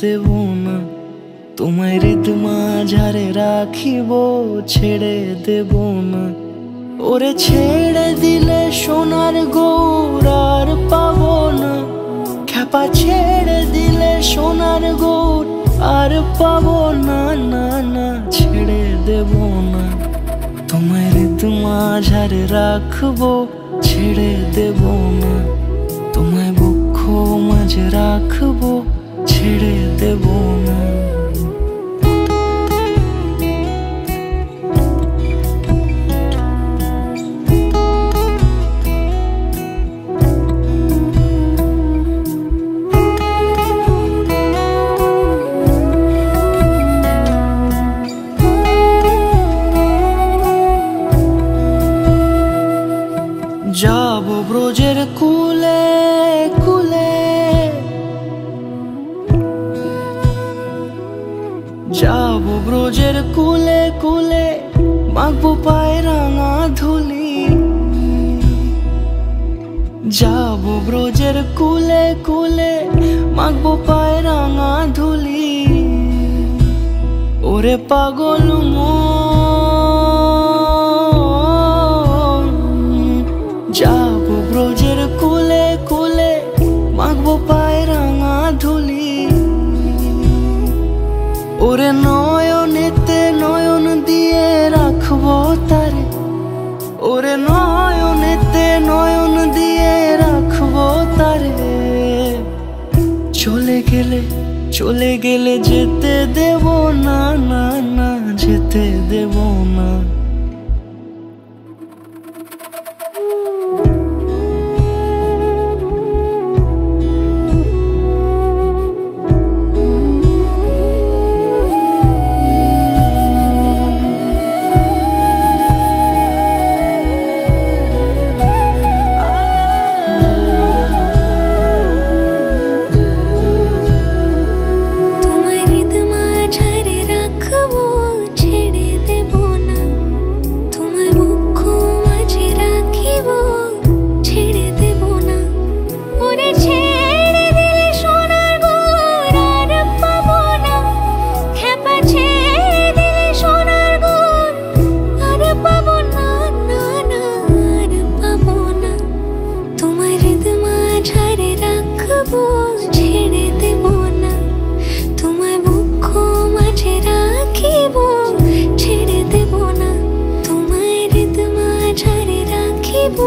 দেব না, তোমায় হৃদ মাঝারে রাখিব, ছেড়ে দেব না। ওরে ছেড়ে দিলে সোনার গৌর আর পাবো না, খ্যাপা ছেড়ে দিলে সোনার গৌর আর পাবো না, না না ছেড়ে দেব না। তোমায় হৃদ মাঝারে রাখবো, ছেড়ে দেব না। তোমায় বক্ষ মাঝে রাখবো, ছেড়ে দেব না। যাবো ব্রজের কুলে কুলে, যাবো ব্রজের কুলে কুলে, মাখবো পায়ে রাঙা ধুলি। যাবো ব্রজের কুলে কুলে, মাখবো পায়ে রাঙা ধুলি। ওরে পাগল যাবো ব্রজের কুলে কুলে, মাখবো পায়ে রাঙা ধুলি। ওরে নয়নেতে নয়ন দিয়ে রাখবো তারে, ওরে নয়নেতে নয়ন দিয়ে রাখবো তারে। চলে গেলে চলে গেলে যেতে দেব না, না না যেতে দেব না। ছেড়ে দেব না, তোমায় হৃদ মাঝারে রাখিব।